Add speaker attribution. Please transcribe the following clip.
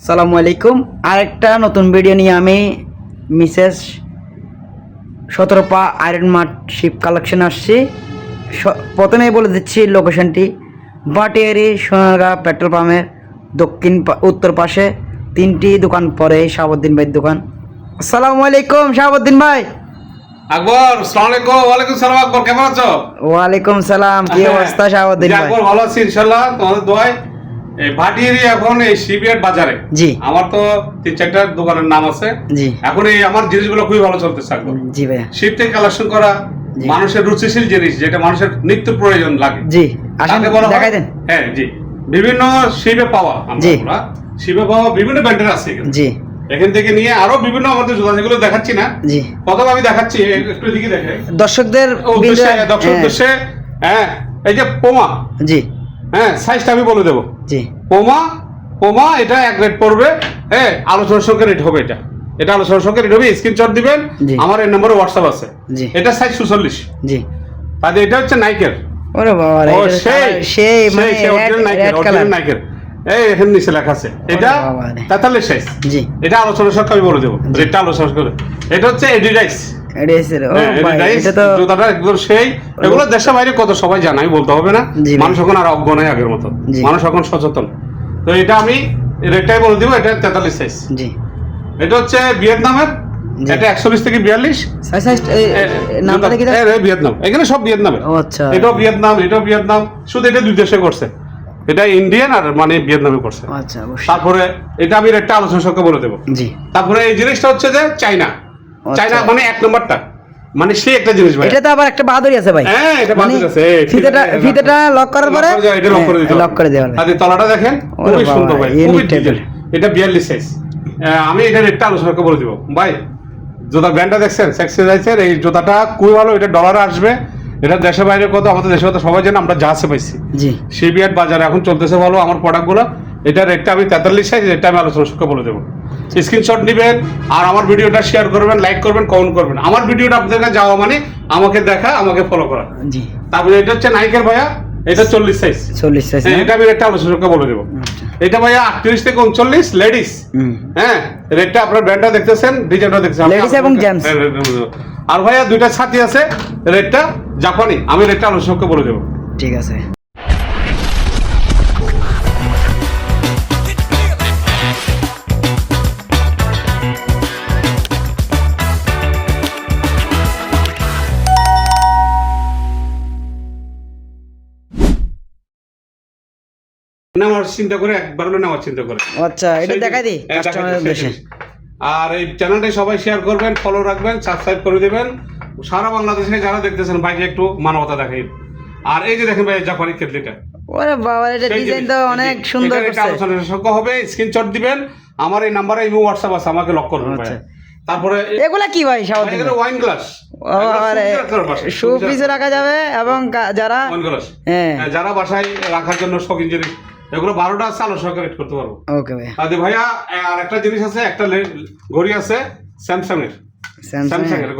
Speaker 1: আসসালামু আলাইকুম। আরেকটা নতুন ভিডিও নিয়ে আমি মিসেস 17 পা আয়রন মার্ট শিপ কালেকশন আসছি। প্রথমেই বলে দিচ্ছি লোকেশনটি বাটিয়ারি সোনারগাঁ পেট্রোল পাম্পের উত্তর পাশে 3টি দোকান পরে শাহাবুদ্দিন ভাইয়ের দোকান। আসসালামু আলাইকুম শাহাবুদ্দিন ভাই।
Speaker 2: আকবর, আসসালামু আলাইকুম। ওয়ালাইকুম সালাম আকবর, কেমন আছো?
Speaker 1: ওয়ালাইকুম সালাম, কি অবস্থা শাহাবুদ্দিন ভাই?
Speaker 2: আকবর ভালো আছি ইনশাআল্লাহ, তোমাদের দোয়ায়। এই ভাটিয়ারি এখন এই শিপইয়ার্ড বাজারে
Speaker 1: জি
Speaker 2: আমার তো 3-4টা দোকানের নাম আছে।
Speaker 1: জি
Speaker 2: এখন এই আমার জিনিসগুলো খুবই ভালো চলতেছে আকবর।
Speaker 1: জি ভাইয়া।
Speaker 2: শিপ থেকে কালেকশন করা মানুষের রুচিশীল জিনিস, যেটা মানুষের নিত্য প্রয়োজন লাগে।
Speaker 1: জি আসেন
Speaker 2: তাকে বলা হয়-
Speaker 1: দেখাই দেন।
Speaker 2: হ্যাঁ জি, বিভিন্ন শিপে পাওয়া
Speaker 1: জি।
Speaker 2: আমরা শিপে পাওয়া বিভিন্ন ব্র্যান্ডের আছে এখানে।
Speaker 1: জি
Speaker 2: এখান থেকে নিয়ে আরো বিভিন্ন আমাদের জুতা, যেগুলো দেখাচ্ছি না,
Speaker 1: জি
Speaker 2: প্রথমে আমি দেখাচ্ছি, একটু এদিকে দেখে
Speaker 1: দর্শকদের
Speaker 2: দর্শক উদ্দেশ্যে। হ্যাঁ, এই যে পোমা,
Speaker 1: জি
Speaker 2: হ্যাঁ সাইজটা আমি বলে দেবো।
Speaker 1: জি
Speaker 2: পোমা এটা এক রেট পড়বে, হ্যাঁ আলোচনার সঙ্গে রেট হবে। এটা আলোচনার সঙ্গে রেট হবে। স্ক্রিনশট দিবেন,
Speaker 1: জি।
Speaker 2: আমার এই নম্বরে হোয়াটসঅ্যাপ আছে।
Speaker 1: জি।
Speaker 2: এটা সাইজ 46।
Speaker 1: জি
Speaker 2: তাহলে এটা হচ্ছে নাইকের।
Speaker 1: ওরে বাবা রে,
Speaker 2: ও
Speaker 1: এটা
Speaker 2: সেই
Speaker 1: সেই মানে
Speaker 2: অরিজিনাল নাইকের,
Speaker 1: রেড কালার।
Speaker 2: অরিজিনাল নাইকের। এই এখানে নিচে লেখা আছে, এটা
Speaker 1: বাবা রে।
Speaker 2: 43 সাইজ।
Speaker 1: জি
Speaker 2: এটা আলোচনার সঙ্গে আমি বলে দেবো, রেটটা আলোচনা করে। এটা হচ্ছে এডিডাস।
Speaker 1: এডিএসের ও ভাই, এটা তো
Speaker 2: জুতাটা একদম সেই। এগুলো দেশের বাইরে কত সবাই জানে, আমি বলতে হবে না।
Speaker 1: জি ভাই।
Speaker 2: মানুষ এখন আর অজ্ঞ নয় আগের মতো,
Speaker 1: জি।
Speaker 2: মানুষ এখন সচেতন। তো এটা আমি রেটটাই বলে দিব, এটা 43 সাইজ।
Speaker 1: জি
Speaker 2: এটা হচ্ছে ভিয়েতনামের,
Speaker 1: জি।
Speaker 2: এটা 120 থেকে 42।
Speaker 1: সাইজ সাইজ নামটা দেখি তো।
Speaker 2: ভিয়েতনাম, এখানে সব ভিয়েতনামের।
Speaker 1: ও আচ্ছা।
Speaker 2: এটাও ভিয়েতনাম, শুধু এটা দুই দেশে করছে। এটা ইন্ডিয়ান আর মানে ভিয়েতনামে করছে।
Speaker 1: আচ্ছা অবশ্যই।
Speaker 2: তারপরে এটা আমি রেটটা আলোচনা সঙ্গে বলে দেবো।
Speaker 1: জি
Speaker 2: তারপরে এই জিনিসটা হচ্ছে যে চাইনা,
Speaker 1: আচ্ছা।
Speaker 2: মানে 1 নম্বরটা, মানে সেই একটা জিনিস ভাই।
Speaker 1: এটা তো আবার একটা বাহাদুরি আছে ভাই।
Speaker 2: হ্যাঁ, এটা
Speaker 1: মানে
Speaker 2: বাহাদুরি আছে।
Speaker 1: ফিতেটা লক করার পরে
Speaker 2: এটা লক করে দিতে হবে।
Speaker 1: লক করে দেওয়া
Speaker 2: আর এই তলাটা দেখেন,
Speaker 1: ওরে
Speaker 2: খুবই
Speaker 1: বাবা,
Speaker 2: সুন্দর ভাই,
Speaker 1: ইউনিক
Speaker 2: খুবই
Speaker 1: টাইপের।
Speaker 2: ডিটেইল। এটা 42 সাইজ। আমি এটা রেটটা আলোচনা করে বলে দিব ভাই। জুতার ব্র্যান্ডটা দেখছেন, সেক্সেসাইজের এই জুতাটা খুবই ভালো। এটা ডলারে আসবে। এটা দেশে বাইরে কত, আমাদের দেশে কত সবাই জানে, আমরা যা আছে পাইছি।
Speaker 1: জি
Speaker 2: শিপইয়ার্ড বাজারে এখন চলতেছে ভালো আমার প্রোডাক্টগুলো। এটা রেটটা আমি 43 সাইজ, এটা আমি আলোচনা সঙ্গে বলে দেবো। স্ক্রিনশট নেবেন আর আমার ভিডিওটা শেয়ার করবেন, লাইক করবেন, কমেন্ট করবেন। আমার ভিডিওটা আপনাদের কাছে যাওয়া মানে আমাকে দেখা, আমাকে ফলো করা।
Speaker 1: জি
Speaker 2: তারপরে এটা হচ্ছে নাইকের ভাইয়া, এটা 40 সাইজ।
Speaker 1: 40 সাইজ।
Speaker 2: এটা আমি রেটটা আলোচনা করে বলে দেবো। এটা ভাইয়া 38 থেকে 39 লেডিস। হ্যাঁ, রেটটা আপনার ব্র্যান্ডটা দেখতেছেন, ডিজাইনটা দেখতেছেন।
Speaker 1: Ladies এবং gents।
Speaker 2: আর ভাইয়া দুইটা ছাতি আছে, রেটটা জাপানি, আমি রেটটা আলোচনা করে বলে দেবো।
Speaker 1: ঠিক আছে।
Speaker 2: নেওয়ার চিন্তা করে, একবার হলো নেওয়ার চিন্তা করে।
Speaker 1: আচ্ছা, এটা দেখাই দিই
Speaker 2: হ্যাঁ,
Speaker 1: কাস্টমারের
Speaker 2: দেখাই দিই,
Speaker 1: উদ্দেশ্যে।
Speaker 2: আর এই চ্যানেলটা সবাই শেয়ার করবেন, ফলো রাখবেন, সাবস্ক্রাইব করে দিবেন। সারা বাংলাদেশে যারা দেখতেছেন বাইকে একটু মানবতা দেখাই। আর এই যে দেখেন ভাই, জাপানি কেটলিটা,
Speaker 1: ওরে বাবা, এটা
Speaker 2: সেই
Speaker 1: ডিজাইন
Speaker 2: জিনিস।
Speaker 1: তো অনেক সুন্দর
Speaker 2: এখানে একটা
Speaker 1: করছে।
Speaker 2: আলোচনার সঙ্গে হবে, স্ক্রিনশট দিবেন। আমার এই নাম্বারে ইমো হোয়াটসঅ্যাপ আছে, আমাকে লক করবেন ভাই।
Speaker 1: আচ্ছা।
Speaker 2: তারপরে
Speaker 1: এগুলা কি ভাই শাহাবুদ্দিন
Speaker 2: এখানে ওয়াইন গ্লাস,
Speaker 1: শু পিসে রাখা যাবে এবং যারা
Speaker 2: ওয়াইন গ্লাস,
Speaker 1: হ্যাঁ
Speaker 2: যারা বাসায় রাখার জন্য শৌখিন জিনিস, এগুলো 12টা আছে, আলোচনা করে করতে পারবো।
Speaker 1: ওকে ভাই।
Speaker 2: তাহলে ভাইয়া আর একটা জিনিস আছে, একটা ঘড়ি আছে স্যামসাং এর।
Speaker 1: স্যামসাং
Speaker 2: স্যামসাং এর